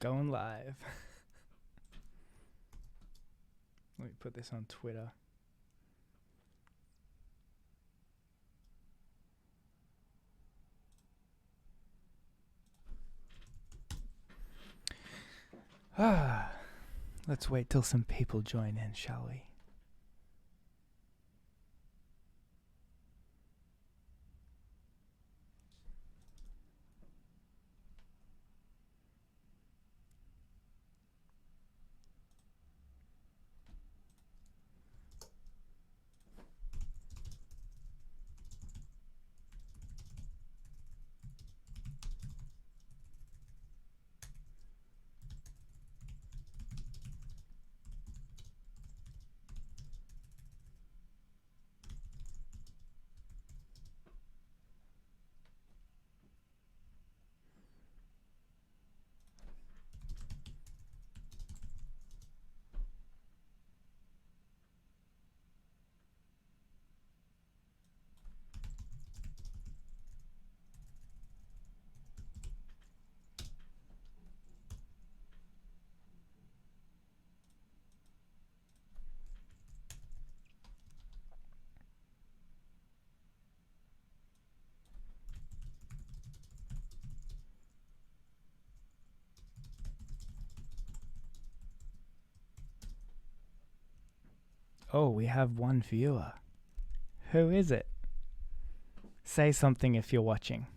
Going live. Let me put this on Twitter. Let's wait till some people join in, shall we? Oh, we have one viewer. Who is it? Say something if you're watching.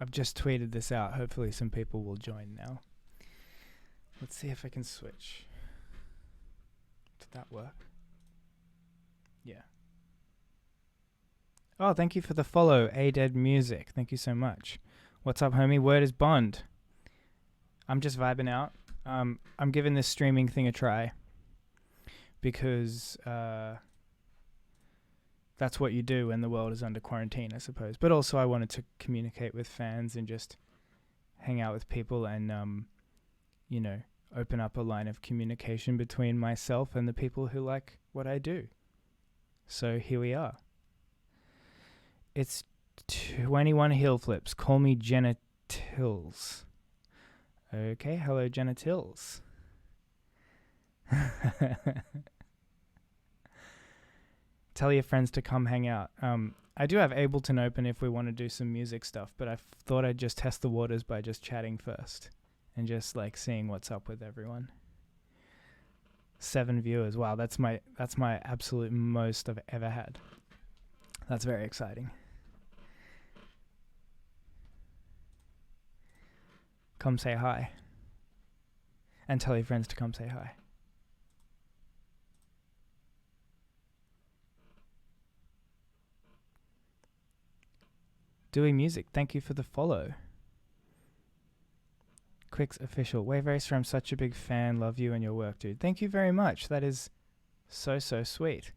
I've just tweeted this out. Hopefully some people will join now. Let's see if I can switch. Did that work? Yeah. Oh, thank you for the follow, A-Dead Music. Thank you so much. What's up, homie? Word is bond. I'm just vibing out. I'm giving this streaming thing a try because that's what you do when the world is under quarantine, I suppose. But also I wanted to communicate with fans and just hang out with people and, open up a line of communication between myself and the people who like what I do. So here we are. It's 21 heel flips. Call me Genitils. Okay, hello Genitils. Tell your friends to come hang out. I do have Ableton open if we want to do some music stuff, but I thought I'd just test the waters by just chatting first and just like seeing what's up with everyone. 7 viewers. Wow, that's my absolute most I've ever had. That's very exciting. Come say hi. And tell your friends to come say hi. Doing music. Thank you for the follow. Quick's official. Wave Racer, I'm such a big fan. Love you and your work, dude. Thank you very much. That is so sweet.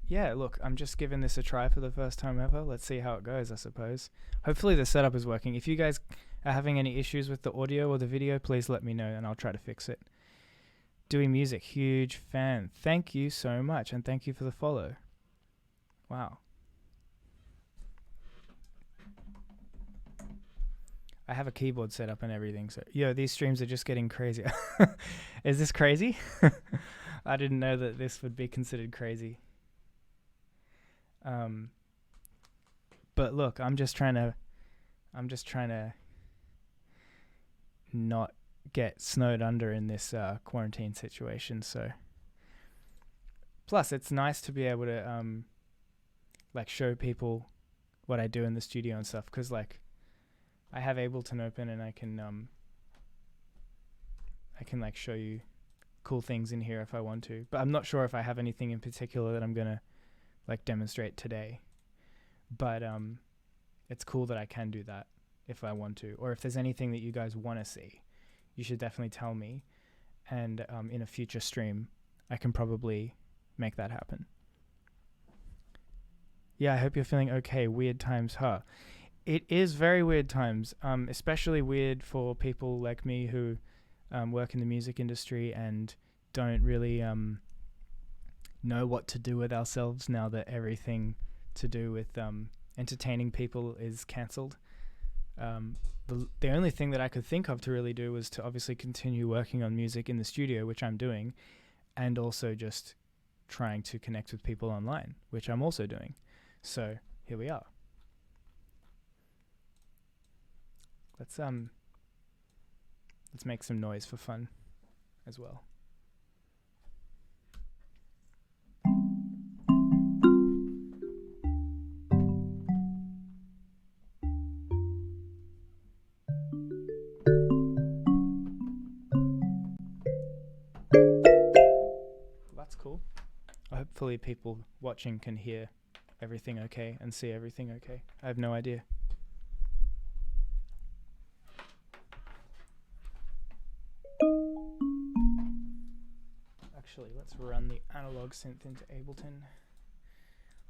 Yeah, look, I'm just giving this a try for the first time ever. Let's see how it goes, I suppose. Hopefully the setup is working. If you guys are having any issues with the audio or the video, please let me know and I'll try to fix it. Doing music, huge fan. Thank you so much and thank you for the follow. Wow. I have a keyboard set up and everything, so these streams are just getting crazier. Is this crazy? I didn't know that this would be considered crazy. But look, I'm just trying to not get snowed under in this quarantine situation. So, plus it's nice to be able to show people what I do in the studio and stuff, because like I have Ableton open and I can like show you cool things in here if I want to, but I'm not sure if I have anything in particular that I'm gonna like demonstrate today. but it's cool that I can do that if I want to, or if there's anything that you guys want to see, you should definitely tell me, and in a future stream I can probably make that happen. Yeah, I hope you're feeling okay. Weird times, huh? It is very weird times, especially weird for people like me who work in the music industry and don't really know what to do with ourselves now that everything to do with entertaining people is cancelled. The only thing that I could think of to really do was to obviously continue working on music in the studio, which I'm doing, and also just trying to connect with people online, which I'm also doing. So here we are. Let's make some noise for fun as well. That's cool. Hopefully people watching can hear everything okay and see everything okay. I have no idea. Actually, let's run the analog synth into Ableton.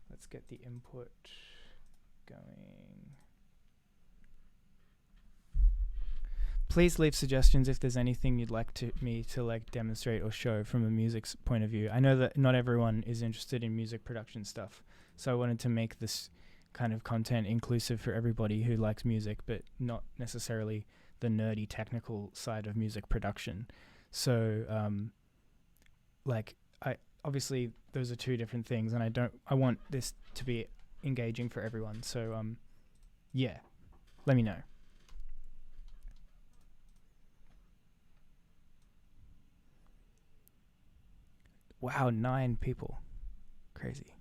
Let's get the input going. Please leave suggestions if there's anything you'd like me to like demonstrate or show from a music point of view. I know that not everyone is interested in music production stuff, so I wanted to make this kind of content inclusive for everybody who likes music, but not necessarily the nerdy technical side of music production. So, like, obviously those are two different things, and I want this to be engaging for everyone. So, yeah, let me know. Wow, 9 people. Crazy.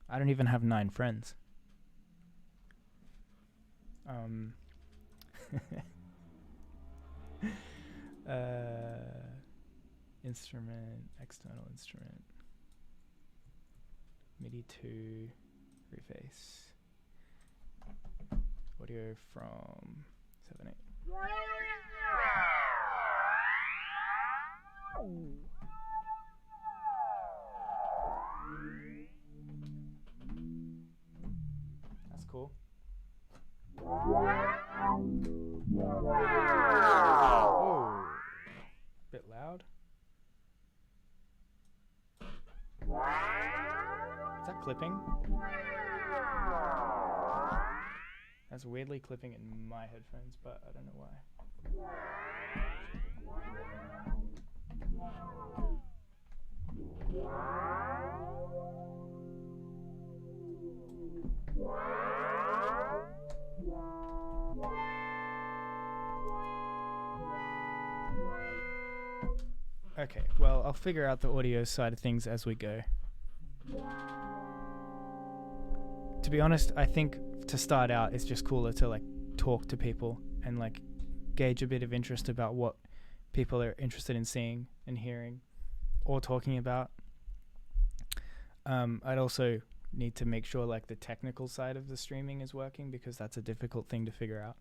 I don't even have 9 friends. Instrument, external instrument, MIDI to reface, audio from 7.8. That's cool. Oh, bit loud. Is that clipping? That's weirdly clipping in my headphones, but I don't know why. Okay, well, I'll figure out the audio side of things as we go. To be honest, I think to start out, it's just cooler to like talk to people and like gauge a bit of interest about what people are interested in seeing and hearing or talking about. I'd also need to make sure like the technical side of the streaming is working, because that's a difficult thing to figure out.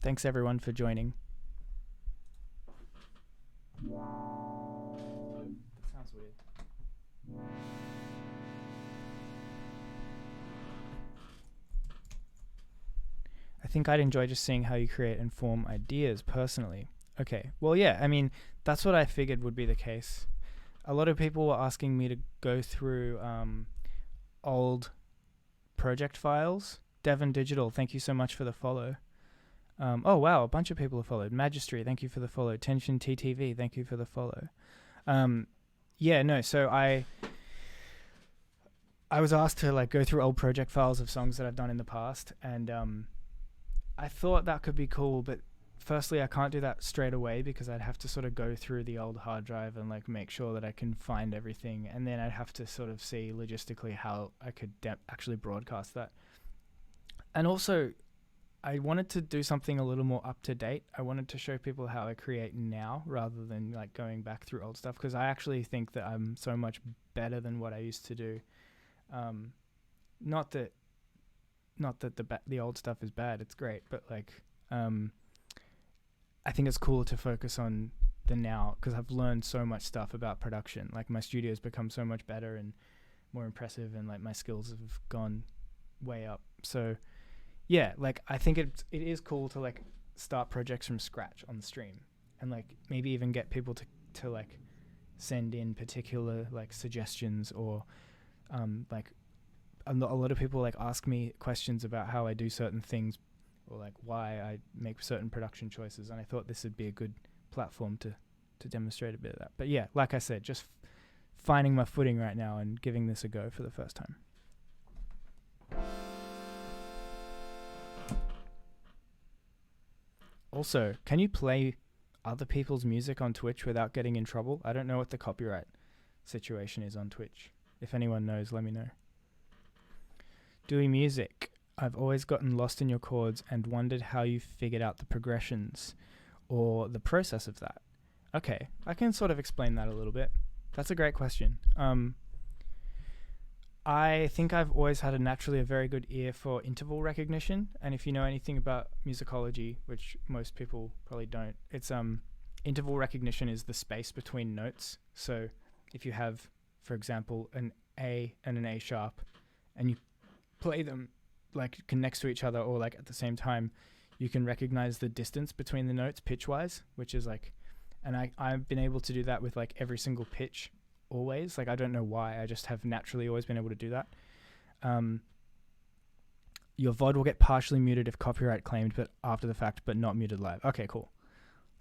Thanks everyone for joining. That sounds weird. I think I'd enjoy just seeing how you create and form ideas personally. Okay, well, yeah, I mean, that's what I figured would be the case. A lot of people were asking me to go through old project files. Devon Digital, thank you so much for the follow. Oh, wow, a bunch of people have followed. Magistry, thank you for the follow. Tension TTV, thank you for the follow. Yeah, no, so I was asked to like go through old project files of songs that I've done in the past, and I thought that could be cool, but firstly, I can't do that straight away because I'd have to sort of go through the old hard drive and like make sure that I can find everything, and then I'd have to sort of see logistically how I could actually broadcast that. And also, I wanted to do something a little more up to date. I wanted to show people how I create now rather than like going back through old stuff, because I actually think that I'm so much better than what I used to do. Um, not that the old stuff is bad. It's great, but like I think it's cool to focus on the now, because I've learned so much stuff about production. Like my studio's become so much better and more impressive, and like my skills have gone way up. So yeah, like I think it is cool to like start projects from scratch on the stream, and like maybe even get people to like send in particular like suggestions, or like a lot of people like ask me questions about how I do certain things, or like why I make certain production choices, and I thought this would be a good platform to demonstrate a bit of that. But yeah, like I said, just finding my footing right now and giving this a go for the first time. Also, can you play other people's music on Twitch without getting in trouble? I don't know what the copyright situation is on Twitch. If anyone knows, let me know. Doing music. I've always gotten lost in your chords and wondered how you figured out the progressions or the process of that. Okay, I can sort of explain that a little bit. That's a great question. I think I've always had a very good ear for interval recognition, and if you know anything about musicology, which most people probably don't, it's interval recognition is the space between notes. So if you have, for example, an A and an A sharp, and you play them like next to each other or like at the same time, you can recognize the distance between the notes pitch-wise, which is like, and I've been able to do that with like every single pitch always. Like I don't know why, I just have naturally always been able to do that. Your VOD will get partially muted if copyright claimed, but after the fact, but not muted live. Okay, cool.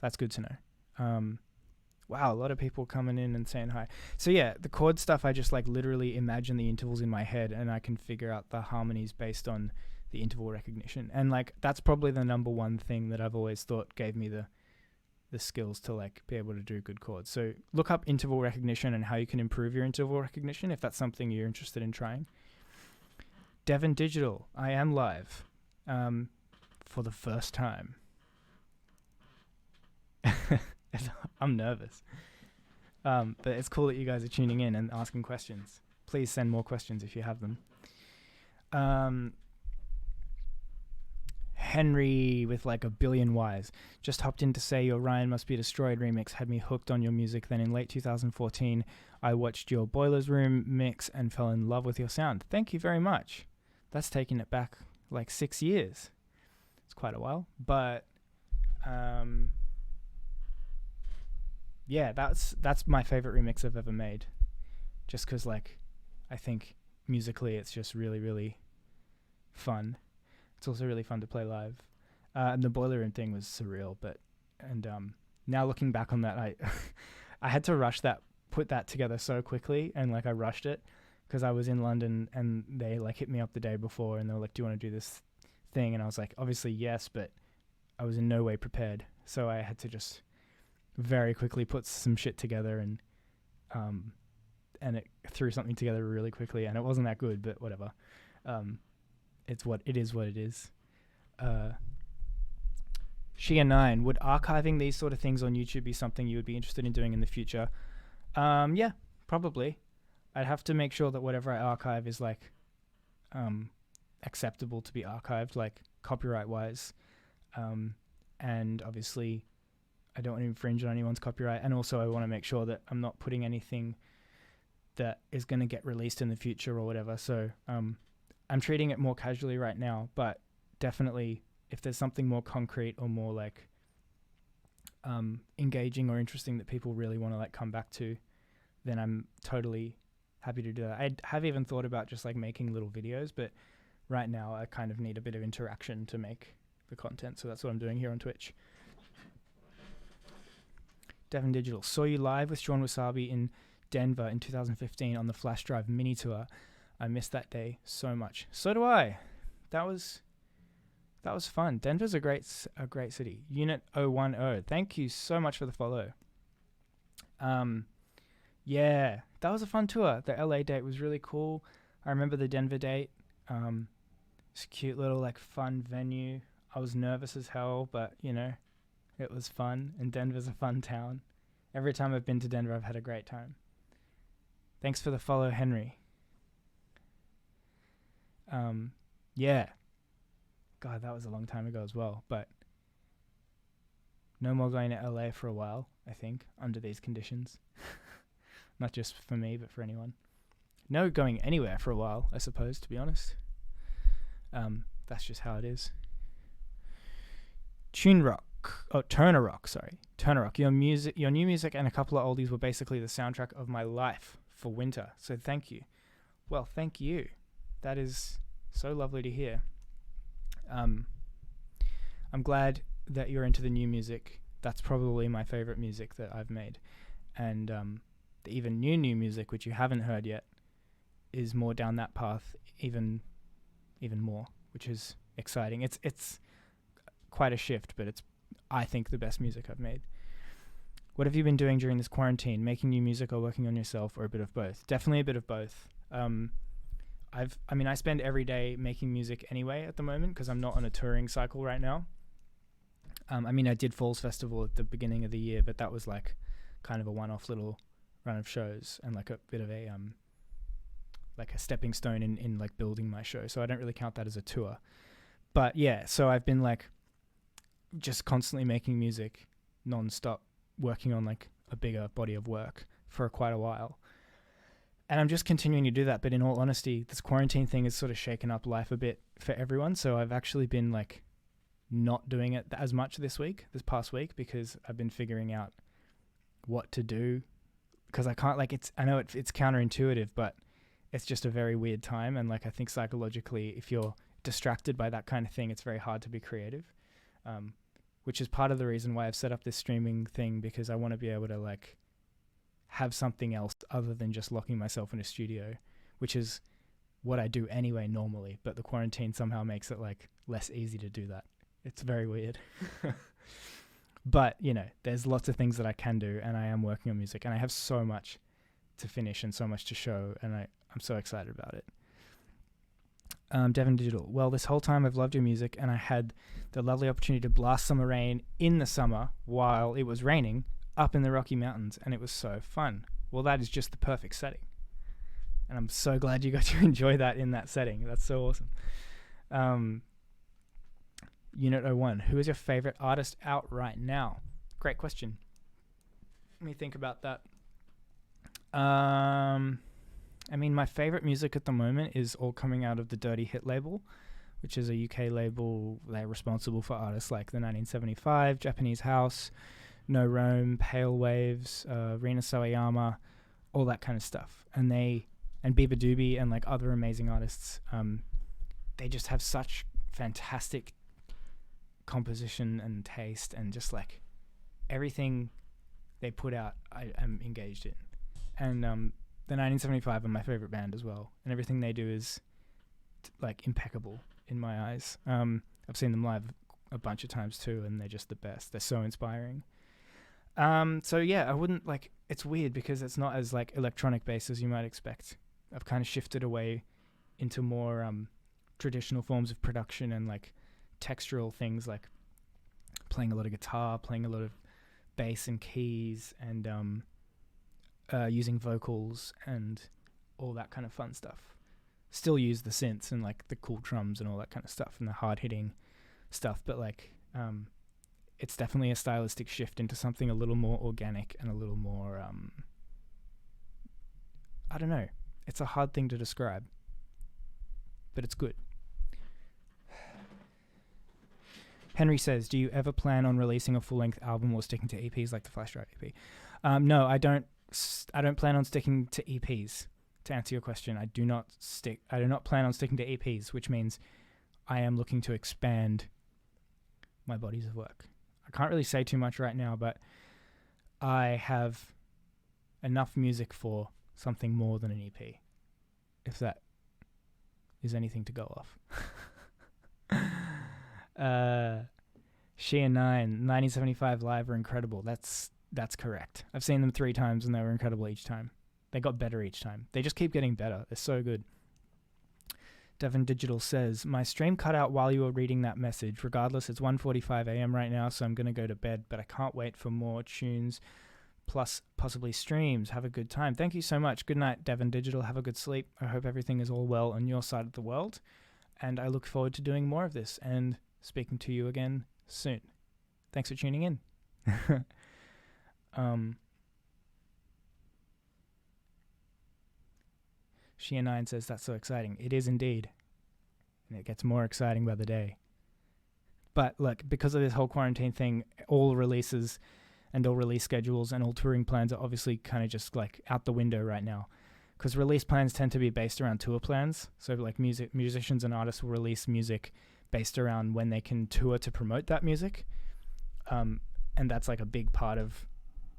That's good to know. Wow, a lot of people coming in and saying hi. So yeah, the chord stuff, I just like literally imagine the intervals in my head, and I can figure out the harmonies based on the interval recognition. And like that's probably the number one thing that I've always thought gave me the skills to like be able to do good chords. So look up interval recognition and how you can improve your interval recognition if that's something you're interested in trying. Devon Digital, I am live for the first time. I'm nervous. But it's cool that you guys are tuning in and asking questions. Please send more questions if you have them. Henry with like a billion Ys just hopped in to say your Ryan Must Be Destroyed remix had me hooked on your music. Then in late 2014, I watched your Boilers Room mix and fell in love with your sound. Thank you very much. That's taking it back like 6 years. It's quite a while, but yeah, that's my favorite remix I've ever made. Just because like I think musically it's just really, really fun. It's also really fun to play live. And the Boiler Room thing was surreal, and now looking back on that, I had to put that together so quickly, and like I rushed it because I was in London and they like hit me up the day before and they were like, do you want to do this thing? And I was like, obviously yes, but I was in no way prepared. So I had to just very quickly put some shit together, and it threw something together really quickly, and it wasn't that good, but whatever. It's what it is. Shia9, would archiving these sort of things on YouTube be something you would be interested in doing in the future? Yeah, probably. I'd have to make sure that whatever I archive is like acceptable to be archived, like copyright wise. And obviously I don't want to infringe on anyone's copyright, and also I want to make sure that I'm not putting anything that is going to get released in the future or whatever. So I'm treating it more casually right now, but definitely if there's something more concrete or more like engaging or interesting that people really want to like come back to, then I'm totally happy to do that. I have even thought about just like making little videos, but right now I kind of need a bit of interaction to make the content, so that's what I'm doing here on Twitch. Devon Digital, saw you live with Sean Wasabi in Denver in 2015 on the Flash Drive mini tour. I missed that day so much. So do I. That was fun. Denver's a great city. Unit 010. Thank you so much for the follow. Yeah, that was a fun tour. The LA date was really cool. I remember the Denver date. It's a cute little like fun venue. I was nervous as hell, but it was fun, and Denver's a fun town. Every time I've been to Denver, I've had a great time. Thanks for the follow, Henry. Yeah. God, that was a long time ago as well, but no more going to LA for a while, I think, under these conditions. Not just for me, but for anyone. No going anywhere for a while, I suppose, to be honest. That's just how it is. Turner Rock. Your new music and a couple of oldies were basically the soundtrack of my life for winter. So thank you. Well, thank you. That is so lovely to hear. I'm glad that you're into the new music. That's probably my favorite music that I've made. And the even new music, which you haven't heard yet, is more down that path even more, which is exciting. It's quite a shift, but it's, I think, the best music I've made. What have you been doing during this quarantine? Making new music or working on yourself, or a bit of both? Definitely a bit of both. I spend every day making music anyway at the moment because I'm not on a touring cycle right now. I did Falls Festival at the beginning of the year, but that was like kind of a one-off little run of shows and like a bit of a like a stepping stone in like building my show. So I don't really count that as a tour. But yeah, so I've been like just constantly making music non-stop, working on like a bigger body of work for quite a while. And I'm just continuing to do that. But in all honesty, this quarantine thing has sort of shaken up life a bit for everyone. So I've actually been like not doing it as much this past week, because I've been figuring out what to do. Because I can't, like, I know it's counterintuitive, but it's just a very weird time. And like, I think psychologically, if you're distracted by that kind of thing, it's very hard to be creative. Which is part of the reason why I've set up this streaming thing, because I want to be able to like have something else other than just locking myself in a studio, which is what I do anyway normally, but the quarantine somehow makes it like less easy to do that. It's very weird. But, there's lots of things that I can do, and I am working on music, and I have so much to finish and so much to show, and I'm so excited about it. Devin Digital. Well, this whole time I've loved your music, and I had the lovely opportunity to blast summer rain in the summer while it was raining up in the Rocky Mountains, and it was so fun. Well, that is just the perfect setting. And I'm so glad you got to enjoy that in that setting. That's so awesome. Unit 01. Who is your favorite artist out right now? Great question. Let me think about that. My favorite music at the moment is all coming out of the Dirty Hit label, which is a UK label. They're responsible for artists like the 1975, Japanese House, No Rome, Pale Waves, Rina Sawayama, all that kind of stuff. And Biba Doobie and like other amazing artists. They just have such fantastic composition and taste, and just like everything they put out, I am engaged in. And the 1975 are my favorite band as well, and everything they do is like impeccable in my eyes. I've seen them live a bunch of times too, and they're just the best. They're so inspiring. So yeah, I wouldn't like. It's weird because it's not as like electronic based as you might expect. I've kind of shifted away into more traditional forms of production and like textural things, like playing a lot of guitar, playing a lot of bass and keys, and using vocals and all that kind of fun stuff. Still use the synths and like the cool drums and all that kind of stuff and the hard hitting stuff, but like it's definitely a stylistic shift into something a little more organic and a little more I don't know, it's a hard thing to describe, but it's good. Henry says, do you ever plan on releasing a full-length album or sticking to EPs like the Flash Drive EP? No, I don't plan on sticking to EPs. To answer your question, I do not plan on sticking to EPs, which means I am looking to expand my bodies of work. I can't really say too much right now, but I have enough music for something more than an EP, if that is anything to go off. She and 1975 live are incredible. That's correct. I've seen them 3 times and they were incredible each time. They got better each time. They just keep getting better. They're so good. Devon Digital says, my stream cut out while you were reading that message. Regardless, it's 1:45 a.m. right now, so I'm going to go to bed, but I can't wait for more tunes plus possibly streams. Have a good time. Thank you so much. Good night, Devon Digital. Have a good sleep. I hope everything is all well on your side of the world, and I look forward to doing more of this and speaking to you again soon. Thanks for tuning in. Shia9 says, that's so exciting. It is indeed. And it gets more exciting by the day. But look, because of this whole quarantine thing, all releases and all release schedules and all touring plans are obviously kind of just like out the window right now. Because release plans tend to be based around tour plans. So like musicians and artists will release music based around when they can tour to promote that music. And that's like a big part of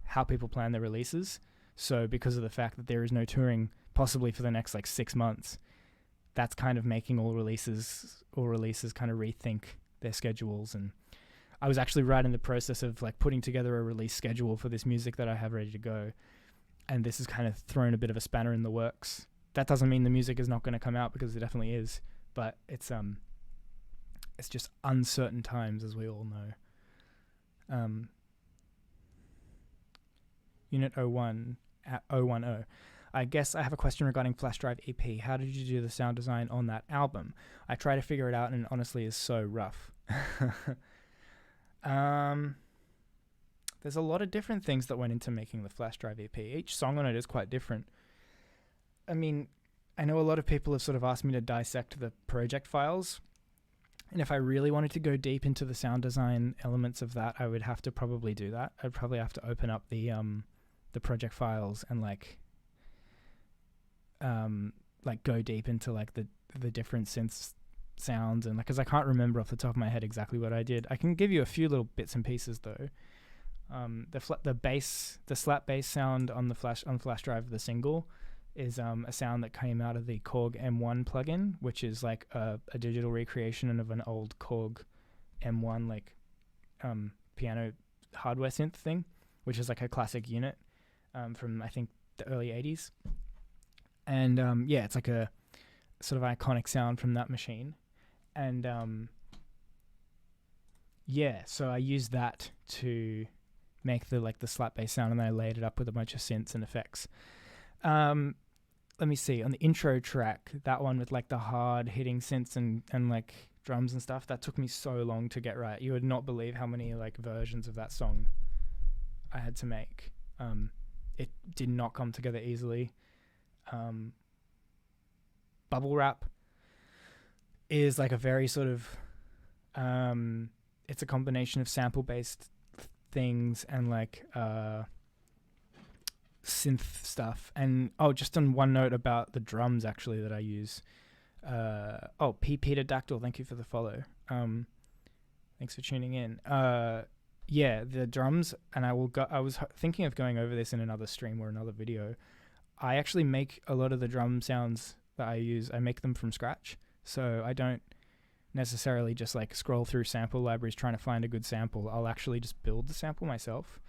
how people plan their releases. So because of the fact that there is no touring possibly for the next like 6 months, that's kind of making all releases kind of rethink their schedules. And I was actually right in the process of like putting together a release schedule for this music that I have ready to go, and this has kind of thrown a bit of a spanner in the works. That doesn't mean the music is not going to come out, because it definitely is, but it's just uncertain times, as we all know. Unit 01 at 010. I guess I have a question regarding Flash Drive EP. How did you do the sound design on that album? I try to figure it out, and it honestly is so rough. There's a lot of different things that went into making the Flash Drive EP. Each song on it is quite different. I mean, I know a lot of people have sort of asked me to dissect the project files, and if I really wanted to go deep into the sound design elements of that, I would have to probably do that. I'd probably have to open up the project files and like go deep into like the different synth sounds, and like, because I can't remember off the top of my head exactly what I did. I can give you a few little bits and pieces though. The slap bass sound on the flash drive of the single is a sound that came out of the Korg M1 plugin, which is like a digital recreation of an old Korg M1 like piano hardware synth thing, which is like a classic unit from I think the early 80s. And yeah, it's like a sort of iconic sound from that machine. And yeah, so I used that to make the slap bass sound, and then I laid it up with a bunch of synths and effects. Let me see, on the intro track, that one with like the hard hitting synths and like drums and stuff, that took me so long to get right. You would not believe how many like versions of that song I had to make. It did not come together easily. Bubble wrap is like a very sort of it's a combination of sample based things and like synth stuff. And just on one note about the drums actually that I use, Peter Dactyl, thank you for the follow. Thanks for tuning in. Yeah, the drums, and I was thinking of going over this in another stream or another video. I actually make a lot of the drum sounds that I use, I make them from scratch. So I don't necessarily just like scroll through sample libraries trying to find a good sample. I'll actually just build the sample myself.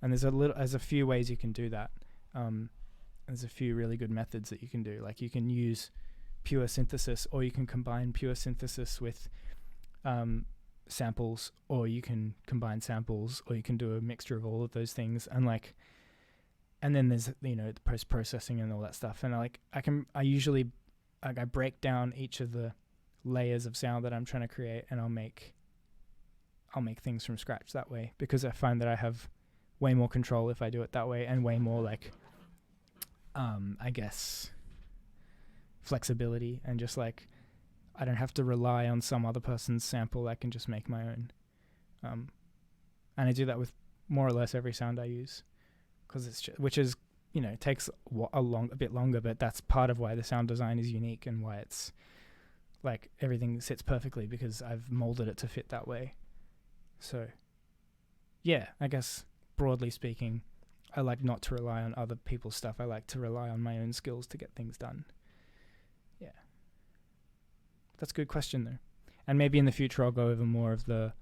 And there's a few ways you can do that. There's a few really good methods that you can do. Like you can use pure synthesis, or you can combine pure synthesis with samples, or you can combine samples, or you can do a mixture of all of those things. And then there's, the post-processing and all that stuff. And I usually break down each of the layers of sound that I'm trying to create, and I'll make things from scratch that way, because I find that I have way more control if I do it that way, and way more like, I guess, flexibility, and just like, I don't have to rely on some other person's sample. I can just make my own. And I do that with more or less every sound I use. Which is, takes a bit longer, but that's part of why the sound design is unique and why it's like everything sits perfectly, because I've molded it to fit that way. So, yeah, I guess broadly speaking, I like not to rely on other people's stuff. I like to rely on my own skills to get things done. Yeah. That's a good question though. And maybe in the future I'll go over more of the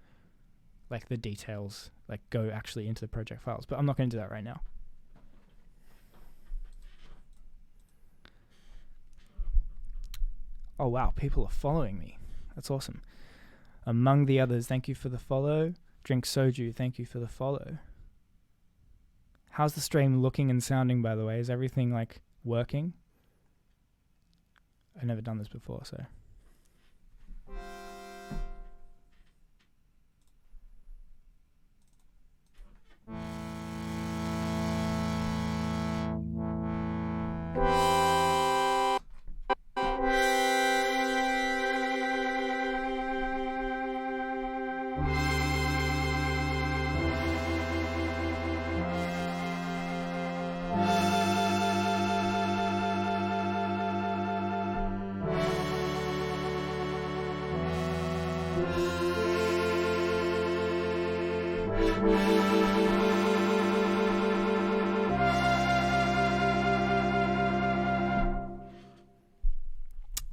details, like go actually into the project files, but I'm not going to do that right now. Oh wow, people are following me. That's awesome. Among the others, thank you for the follow. Drink Soju, thank you for the follow. How's the stream looking and sounding, by the way? Is everything like working? I've never done this before, so.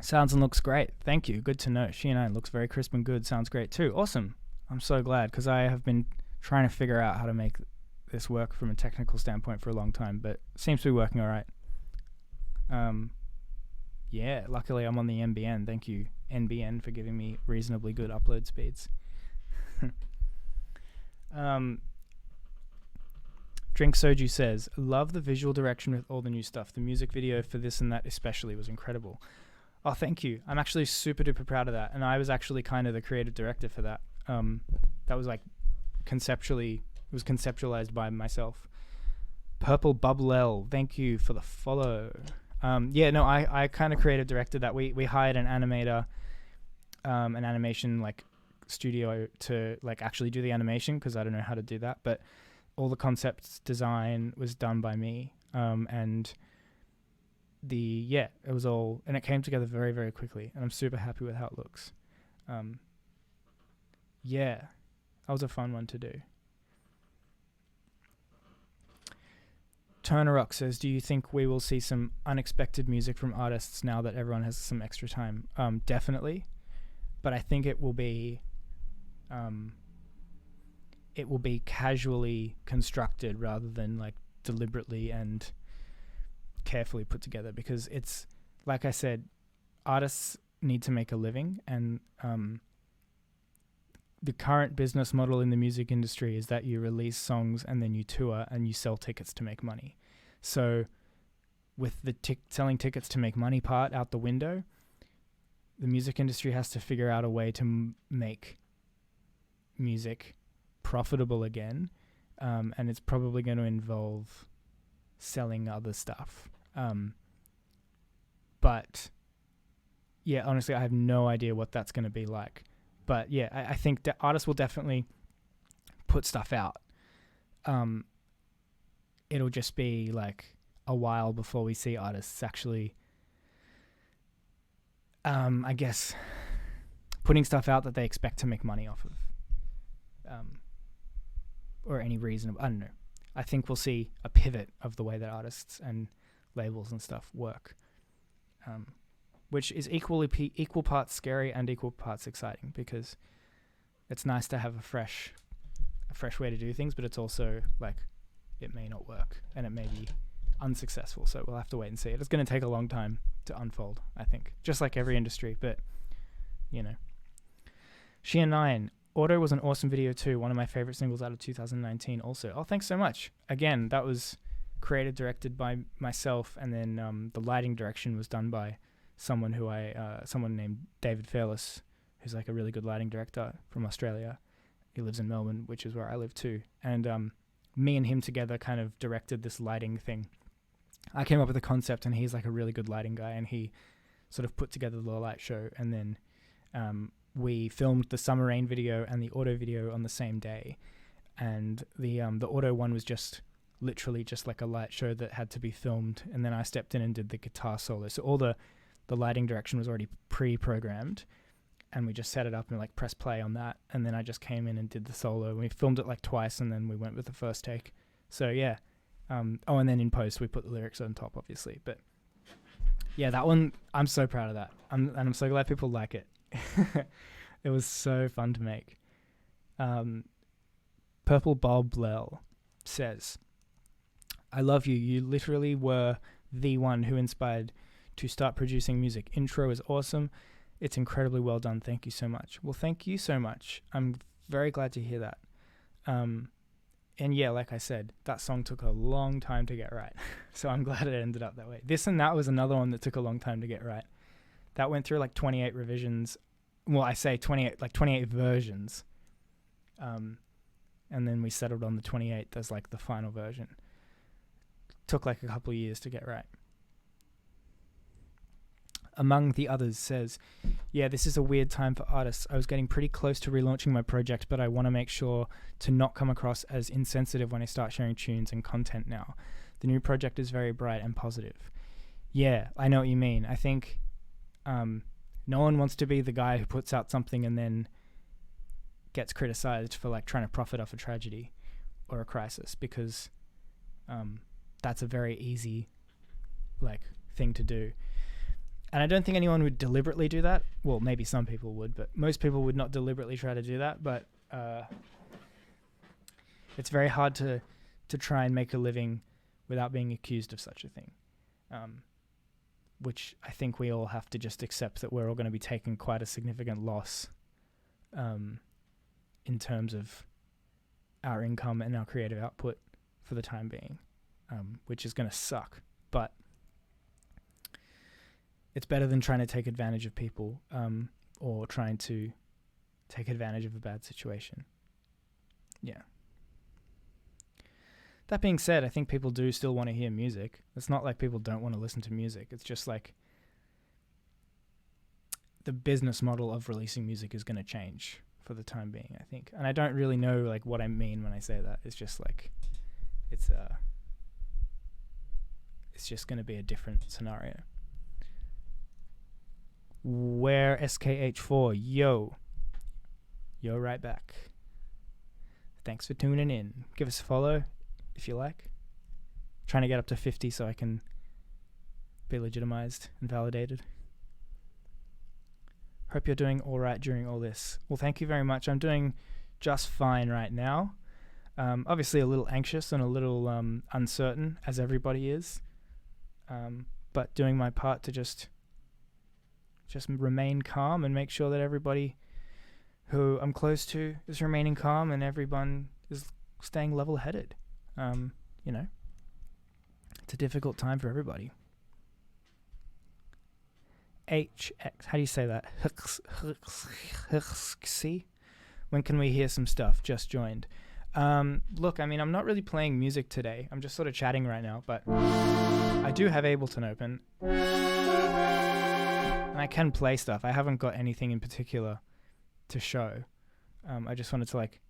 Sounds and looks great. Thank you. Good to know. She9 looks very crisp and good. Sounds great too. Awesome. I'm so glad because I have been trying to figure out how to make this work from a technical standpoint for a long time, but it seems to be working all right. Yeah, luckily I'm on the NBN. Thank you, NBN, for giving me reasonably good upload speeds. Drink Soju says, love the visual direction with all the new stuff. The music video for this and that especially was incredible. Oh, thank you. I'm actually super duper proud of that. And I was actually kind of the creative director for that. That was like conceptualized by myself. Purple Bubble L, thank you for the follow. I kind of creative directed that. We hired an animator, an animation like studio to like actually do the animation because I don't know how to do that. But all the concept design was done by me. And it was all, and it came together very, very quickly, and I'm super happy with how it looks. That was a fun one to do. Turner Rock says, do you think we will see some unexpected music from artists now that everyone has some extra time? Definitely, but I think it will be casually constructed rather than like deliberately and carefully put together, because it's like I said, artists need to make a living, and the current business model in the music industry is that you release songs and then you tour and you sell tickets to make money. So with the selling tickets to make money part out the window, the music industry has to figure out a way to make music profitable again, and it's probably going to involve selling other stuff. But yeah, honestly, I have no idea what that's going to be like. But yeah, I think that artists will definitely put stuff out. It'll just be like a while before we see artists actually, I guess, putting stuff out that they expect to make money off of, or any reason. I don't know. I think we'll see a pivot of the way that artists and labels and stuff work, which is equal parts scary and equal parts exciting, because it's nice to have a fresh way to do things, but it's also like it may not work and it may be unsuccessful. So we'll have to wait and see. It's going to take a long time to unfold, I think, just like every industry. But you know, Shia9. Auto was an awesome video too. One of my favorite singles out of 2019 also. Oh, thanks so much. Again, that was created, directed by myself, and then the lighting direction was done by someone named David Fairless, who's like a really good lighting director from Australia. He lives in Melbourne, which is where I live too. And me and him together kind of directed this lighting thing. I came up with the concept, and he's like a really good lighting guy, and he sort of put together the light show, and then we filmed the Summer Rain video and the Auto video on the same day. And the Auto one was just literally just like a light show that had to be filmed, and then I stepped in and did the guitar solo. So all the lighting direction was already pre-programmed, and we just set it up and like press play on that, and then I just came in and did the solo. We filmed it like twice, and then we went with the first take. So yeah. And then in post we put the lyrics on top, obviously. But yeah, that one, I'm so proud of that. I'm so glad people like it. It was so fun to make. Purple Bob Lel says, I love you. You literally were the one who inspired to start producing music. Intro is awesome. It's incredibly well done. Thank you so much. Well, thank you so much. I'm very glad to hear that. And yeah, like I said, that song took a long time to get right. So I'm glad it ended up that way. This and That was another one that took a long time to get right. That went through like 28 revisions. Well, I say 28 versions. And then we settled on the 28th as like the final version. Took like a couple of years to get right. Among the others says, yeah, this is a weird time for artists. I was getting pretty close to relaunching my project, but I want to make sure to not come across as insensitive when I start sharing tunes and content now. The new project is very bright and positive. Yeah, I know what you mean. I think no one wants to be the guy who puts out something and then gets criticized for like trying to profit off a tragedy or a crisis, because that's a very easy like thing to do. And I don't think anyone would deliberately do that. Well, maybe some people would, but most people would not deliberately try to do that. But it's very hard to try and make a living without being accused of such a thing, which I think we all have to just accept that we're all going to be taking quite a significant loss in terms of our income and our creative output for the time being, which is going to suck. But it's better than trying to take advantage of people or trying to take advantage of a bad situation. Yeah. That being said, I think people do still want to hear music. It's not like people don't want to listen to music. It's just like the business model of releasing music is going to change for the time being, I think. And I don't really know like what I mean when I say that. It's just like it's just going to be a different scenario. Where SKH4, yo right back. Thanks for tuning in. Give us a follow if you like. Trying to get up to 50 so I can be legitimized and validated. Hope you're doing all right during all this. Well, thank you very much. I'm doing just fine right now. Obviously a little anxious and a little uncertain, as everybody is. But doing my part to just remain calm and make sure that everybody who I'm close to is remaining calm and everyone is staying level-headed. You know, it's a difficult time for everybody. HX, how do you say that? When can we hear some stuff? Just joined. Look, I mean, I'm not really playing music today. I'm just sort of chatting right now, but I do have Ableton open. And I can play stuff. I haven't got anything in particular to show. I just wanted to like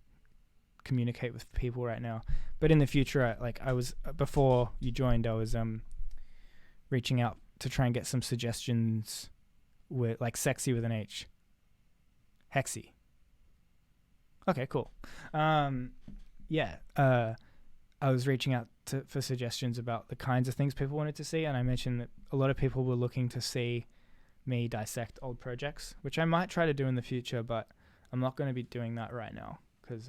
communicate with people right now. But in the future, I was before you joined, I was reaching out to try and get some suggestions with like sexy with an H. Hexy. Okay, cool. Yeah. I was reaching out for suggestions about the kinds of things people wanted to see, and I mentioned that a lot of people were looking to see me dissect old projects, which I might try to do in the future, but I'm not going to be doing that right now because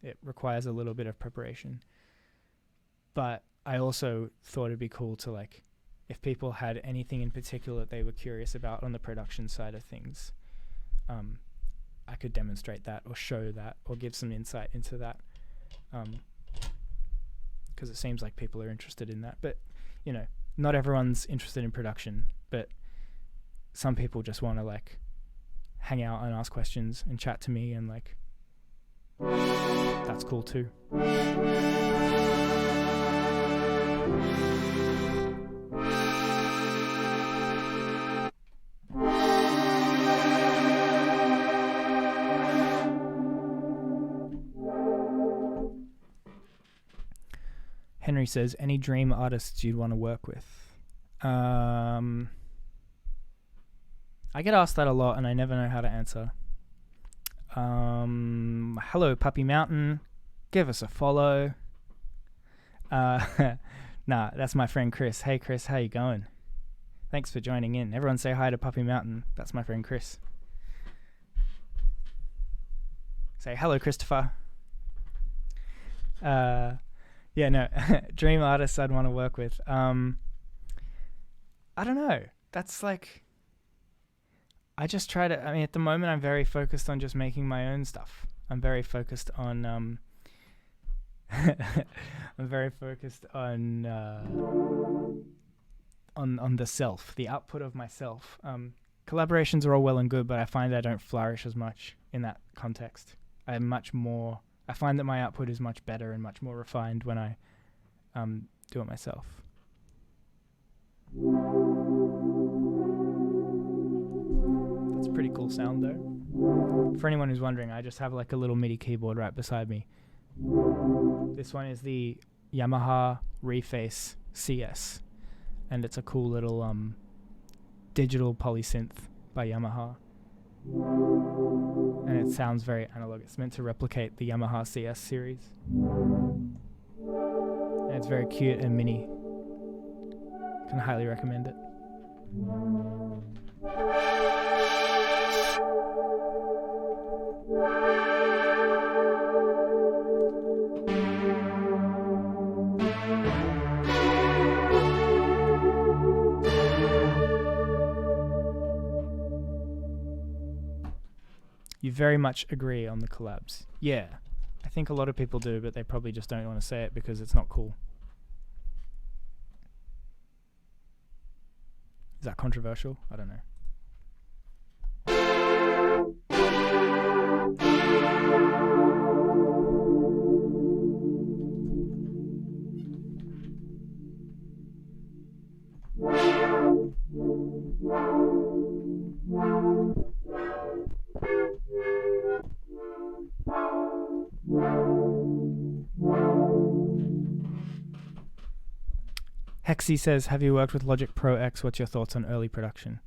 it requires a little bit of preparation. But I also thought it'd be cool to like, if people had anything in particular that they were curious about on the production side of things, I could demonstrate that or show that or give some insight into that, because it seems like people are interested in that. But, you know, not everyone's interested in production, but some people just want to like hang out and ask questions and chat to me, and like that's cool too. Henry says, any dream artists you'd want to work with? I get asked that a lot and I never know how to answer. Hello, Puppy Mountain. Give us a follow. Nah, that's my friend Chris. Hey, Chris, how you going? Thanks for joining in. Everyone say hi to Puppy Mountain. That's my friend Chris. Say hello, Christopher. Yeah, no, dream artists I'd want to work with. I don't know. that's like, I just try to, I mean, at the moment I'm very focused on just making my own stuff. I'm very focused on I'm very focused on the self, the output of myself. Collaborations are all well and good, but I find I don't flourish as much in that context. I find that my output is much better and much more refined when I do it myself. That's a pretty cool sound though. For anyone who's wondering, I just have like a little MIDI keyboard right beside me. This one is the Yamaha Reface CS, and it's a cool little digital polysynth by Yamaha, and it sounds very analog. It's meant to replicate the Yamaha CS series, and it's very cute and mini. Can highly recommend it. You very much agree on the collabs. Yeah, I think a lot of people do, but they probably just don't want to say it because it's not cool. Is that controversial? I don't know. Hexy says, have you worked with Logic Pro X? What's your thoughts on early production?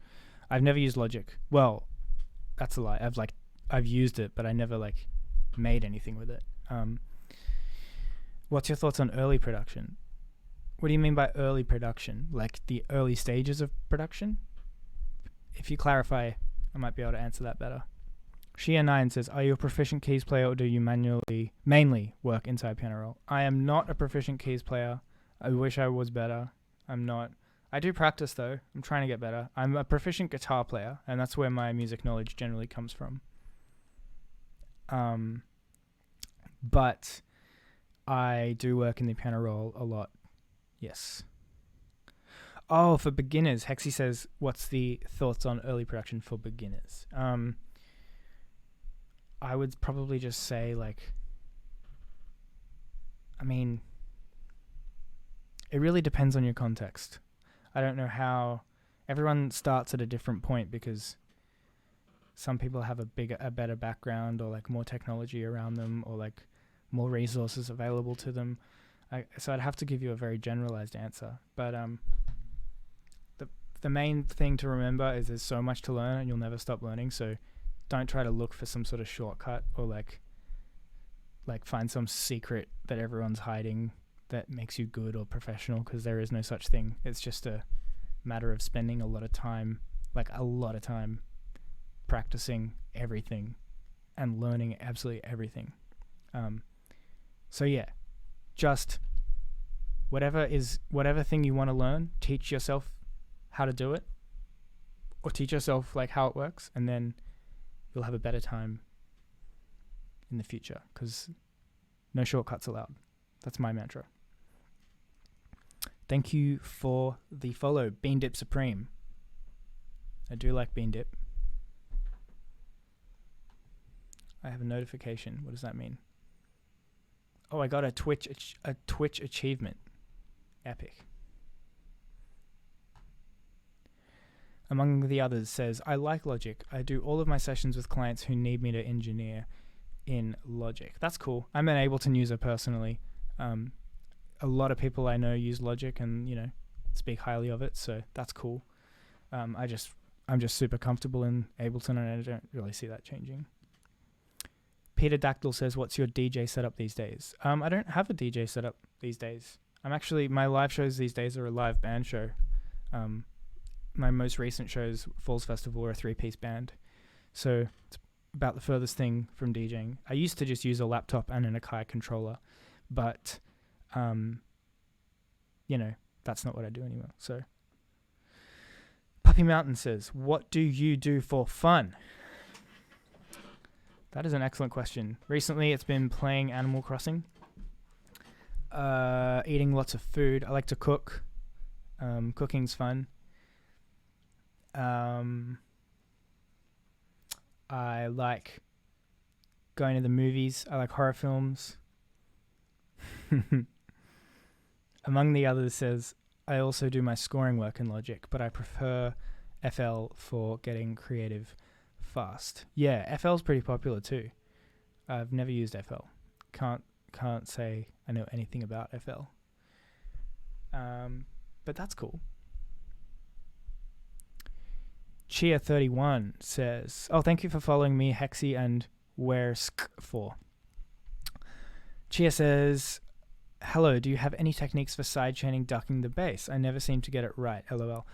I've never used Logic. Well, that's a lie. I've used it, but I never made anything with it. What's your thoughts on early production? What do you mean by early production? Like the early stages of production? If you clarify, I might be able to answer that better. Shia9 says, are you a proficient keys player or do you mainly work inside piano roll? I am not a proficient keys player. I wish I was better. I'm not. I do practice though. I'm trying to get better. I'm a proficient guitar player, and that's where my music knowledge generally comes from. But I do work in the piano roll a lot. Yes. Oh, for beginners, Hexy says, what's the thoughts on early production for beginners? I would probably just say it really depends on your context. I don't know how everyone starts at a different point because some people have a better background or more technology around them or more resources available to them. So I'd have to give you a very generalized answer. But the main thing to remember is there's so much to learn and you'll never stop learning. So don't try to look for some sort of shortcut or find some secret that everyone's hiding that makes you good or professional, because there is no such thing. It's just a matter of spending a lot of time practicing everything and learning absolutely everything. So yeah, just whatever thing you want to learn, teach yourself how to do it or teach yourself how it works, and then you'll have a better time in the future, because no shortcuts allowed. That's my mantra. Thank you for the follow, Bean Dip Supreme. I do like Bean Dip. I have a notification. What does that mean? Oh, I got a Twitch achievement. Epic. Among the others says, I like Logic. I do all of my sessions with clients who need me to engineer in Logic. That's cool. I'm an Ableton user personally. A lot of people I know use Logic and, speak highly of it, so that's cool. I'm just super comfortable in Ableton and I don't really see that changing. Peter Dactyl says, what's your DJ setup these days? I don't have a DJ setup these days. My live shows these days are a live band show. My most recent shows, Falls Festival, are a 3-piece band. So it's about the furthest thing from DJing. I used to just use a laptop and an Akai controller, but that's not what I do anymore. So Happy Mountain says, what do you do for fun? That is an excellent question. Recently, it's been playing Animal Crossing, eating lots of food. I like to cook. Cooking's fun. I like going to the movies. I like horror films. Among the others says, I also do my scoring work in Logic, but I prefer FL for getting creative fast. Yeah, FL's pretty popular too. I've never used FL. Can't say I know anything about FL. But that's cool. Chia31 says, oh, thank you for following me, Hexy and Wheresk4. Chia says, hello, do you have any techniques for sidechaining ducking the bass? I never seem to get it right, lol.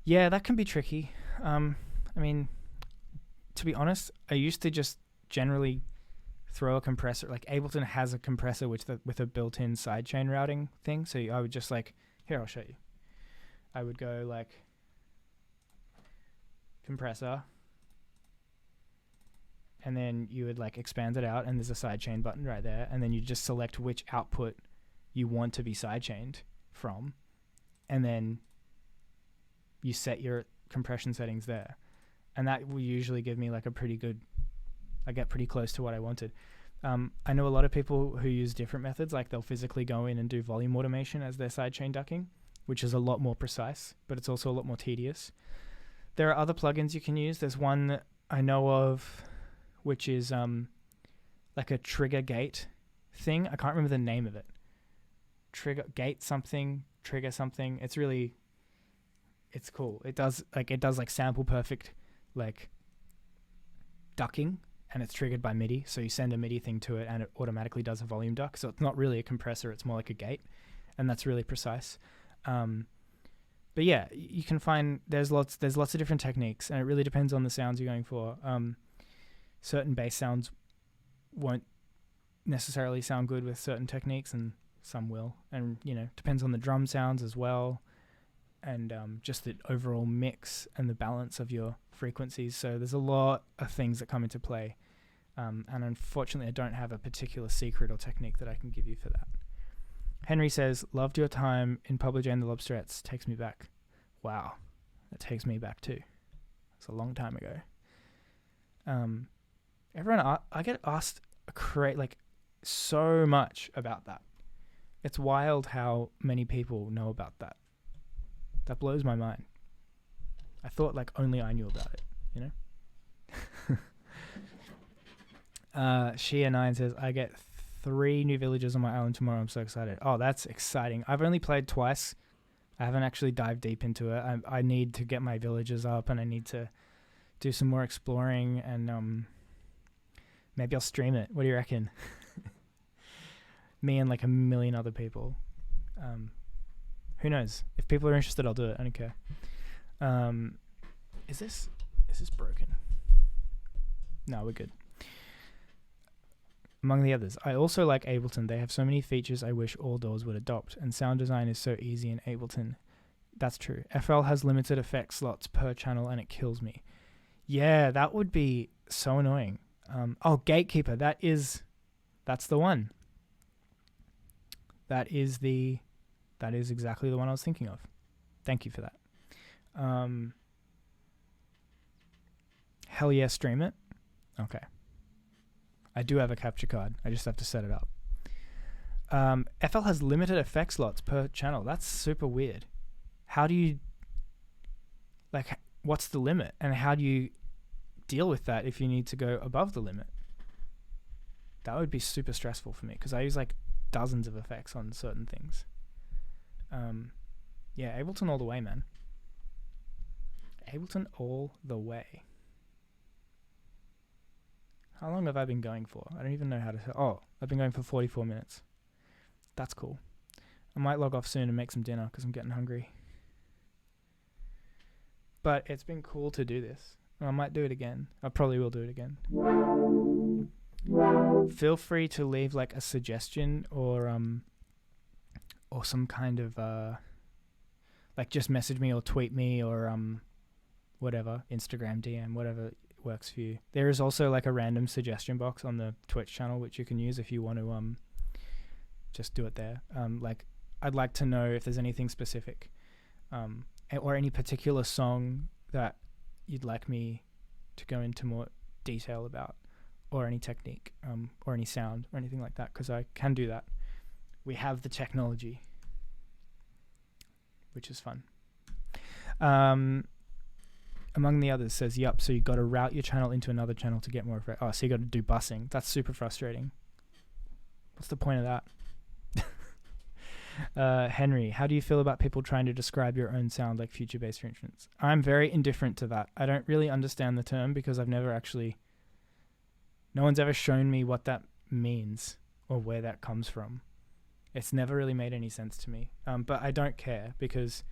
Yeah, that can be tricky. I mean, to be honest, I used to just generally throw a compressor. Like Ableton has a compressor with a built-in sidechain routing thing. So I would just like, here, I'll show you. I would go like compressor, and then you would like expand it out, and there's a sidechain button right there, and then you just select which output you want to be sidechained from, and then you set your compression settings there, and that will usually give me like a pretty good, I get pretty close to what I wanted. I know a lot of people who use different methods, like they'll physically go in and do volume automation as their sidechain ducking, which is a lot more precise, but it's also a lot more tedious. There are other plugins you can use. There's one that I know of, which is like a trigger gate thing. I can't remember the name of it. Trigger gate something, trigger something. It's cool. It does like sample perfect like ducking, and it's triggered by MIDI. So you send a MIDI thing to it and it automatically does a volume duck. So it's not really a compressor, it's more like a gate, and that's really precise. But yeah, you can find there's lots of different techniques, and it really depends on the sounds you're going for. Certain bass sounds won't necessarily sound good with certain techniques, and some will. And depends on the drum sounds as well, and just the overall mix and the balance of your frequencies. So there's a lot of things that come into play, and unfortunately I don't have a particular secret or technique that I can give you for that. Henry says, loved your time in Pablo J and the Lobsterettes. Takes me back. Wow. That takes me back too. It's a long time ago. Everyone, I get asked so much about that. It's wild how many people know about that. That blows my mind. I thought like only I knew about it, Shia9 says, I get 3 new villages on my island tomorrow. I'm so excited. Oh, that's exciting. I've only played twice. I haven't actually dived deep into it. I need to get my villages up, and I need to do some more exploring, and maybe I'll stream it. What do you reckon? Me and like a million other people. Who knows? If people are interested, I'll do it. I don't care. Is this broken? No, we're good. Among the others, I also like Ableton. They have so many features I wish all DAWs would adopt, and sound design is so easy in Ableton. That's true. FL has limited effect slots per channel, and it kills me. Yeah, that would be so annoying. Gatekeeper. That's the one. That is exactly the one I was thinking of. Thank you for that. Hell yeah, stream it. Okay. I do have a capture card. I just have to set it up. FL has limited effect slots per channel. That's super weird. How do you, what's the limit? And how do you deal with that if you need to go above the limit? That would be super stressful for me, because I use like dozens of effects on certain things. Yeah, Ableton all the way, man. Ableton all the way. How long have I been going for? I don't even know how to... Oh, I've been going for 44 minutes. That's cool. I might log off soon and make some dinner because I'm getting hungry. But it's been cool to do this. I might do it again. I probably will do it again. Feel free to leave like a suggestion or some kind of... like just message me or tweet me or whatever, Instagram DM, whatever works for you. There is also like a random suggestion box on the Twitch channel which you can use if you want to just do it there. Like I'd like to know if there's anything specific or any particular song that you'd like me to go into more detail about, or any technique or any sound or anything like that, because I can do that. We have the technology, which is fun. Among the others says, yup, so you got to route your channel into another channel to get more effect. Oh, so you got to do busing. That's super frustrating. What's the point of that? Henry, how do you feel about people trying to describe your own sound like future bass, for instance? I'm very indifferent to that. I don't really understand the term because I've never actually... No one's ever shown me what that means or where that comes from. It's never really made any sense to me. But I don't care because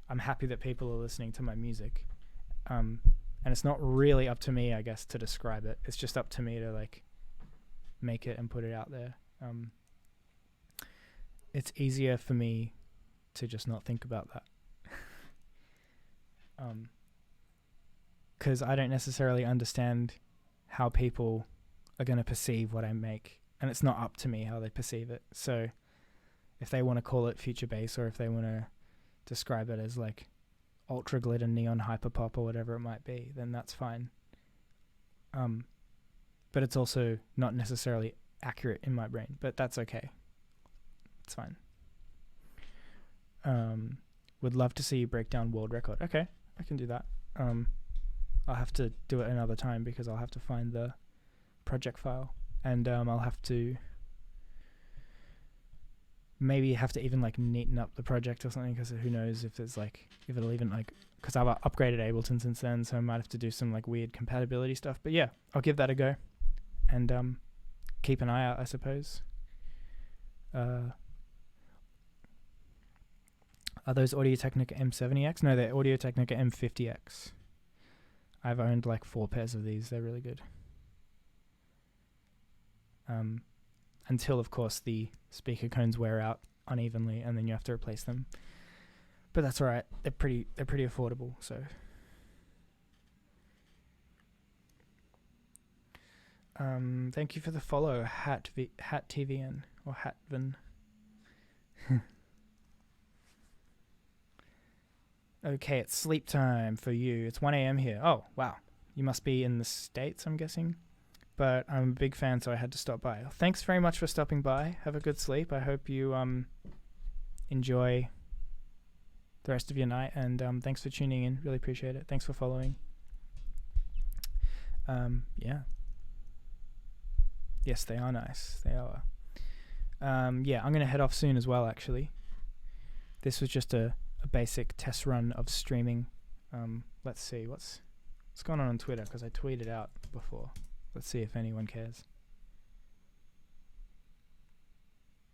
I'm happy that people are listening to my music. And it's not really up to me, I guess, to describe it. It's just up to me to like make it and put it out there. It's easier for me to just not think about that. Because I don't necessarily understand how people are going to perceive what I make, and it's not up to me how they perceive it. So if they want to call it future bass, or if they want to describe it as like ultra glitter neon hyperpop or whatever it might be, then that's fine. But it's also not necessarily accurate in my brain, but that's okay. It's fine. Would love to see you break down world record. Okay, I can do that. I'll have to do it another time because I'll have to find the project file, and I'll have to maybe have to even like neaten up the project or something, because who knows if there's like, if it'll even like, because I've upgraded Ableton since then, so I might have to do some like weird compatibility stuff. But yeah, I'll give that a go, and keep an eye out, I suppose. Are those Audio-Technica M70X? No, they're Audio-Technica M50X. I've owned like 4 pairs of these. They're really good. Until, of course, the speaker cones wear out unevenly, and then you have to replace them. But that's all right. They're pretty affordable. So, thank you for the follow, Hat TVN or Hatvin. Okay, it's sleep time for you. It's 1 a.m. here. Oh, wow. You must be in the States, I'm guessing. But I'm a big fan, so I had to stop by. Thanks very much for stopping by. Have a good sleep. I hope you enjoy the rest of your night. And thanks for tuning in. Really appreciate it. Thanks for following. Yeah. Yes, they are nice. They are. Yeah, I'm going to head off soon as well, actually. This was just a basic test run of streaming. Let's see what's going on Twitter, because I tweeted out before. Let's see if anyone cares.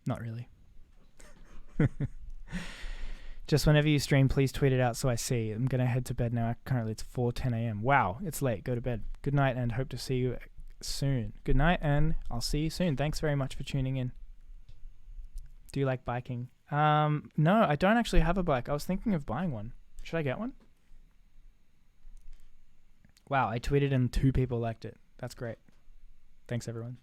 Not really. Just whenever you stream, please tweet it out so I see. I'm gonna head to bed now. Currently it's 4:10 a.m. Wow, it's late. Go to bed. Good night, and hope to see you soon. Good night, and I'll see you soon. Thanks very much for tuning in. Do you like biking? No, I don't actually have a bike. I was thinking of buying one. Should I get one? Wow, I tweeted and 2 people liked it. That's great. Thanks, everyone.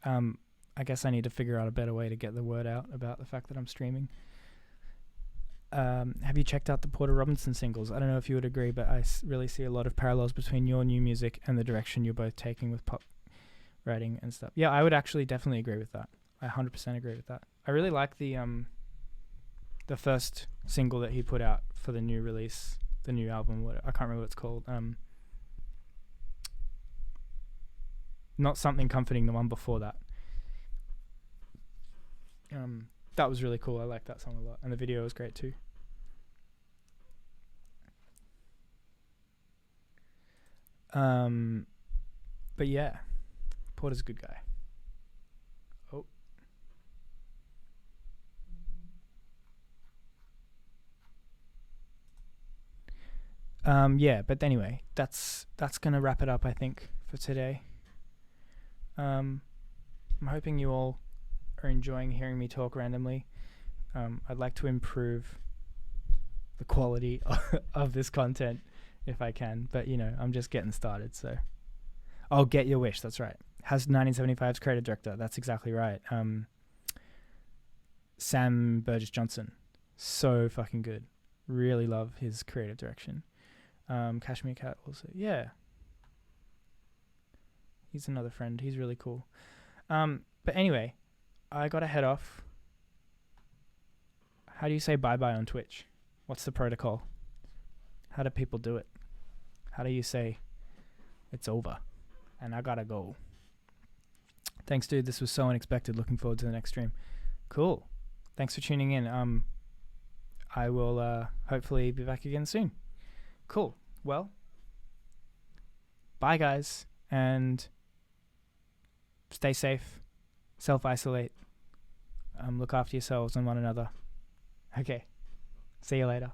I guess I need to figure out a better way to get the word out about the fact that I'm streaming. Have you checked out the Porter Robinson singles? I don't know if you would agree, but I really see a lot of parallels between your new music and the direction you're both taking with pop writing and stuff. Yeah, I would actually definitely agree with that. I 100% agree with that. I really like the first single that he put out for the new release, the new album. I can't remember what it's called. Not Something Comforting, the one before that. That was really cool. I like that song a lot, and the video was great too. But yeah, Porter's a good guy. Oh. Yeah, but anyway, that's gonna wrap it up, I think, for today. I'm hoping you all are enjoying hearing me talk randomly. I'd like to improve the quality of this content if I can. But, you know, I'm just getting started, so. Oh, Get Your Wish, that's right. Has 1975's creative director. That's exactly right. Sam Burgess Johnson. So fucking good. Really love his creative direction. Kashmir Cat also. Yeah. He's another friend. He's really cool. But anyway, I gotta head off. How do you say bye-bye on Twitch? What's the protocol? How do people do it? How do you say it's over? And I gotta go. Thanks, dude. This was so unexpected. Looking forward to the next stream. Cool. Thanks for tuning in. I will hopefully be back again soon. Cool. Well, bye, guys. And stay safe. Self-isolate. Look after yourselves and one another. Okay. See you later.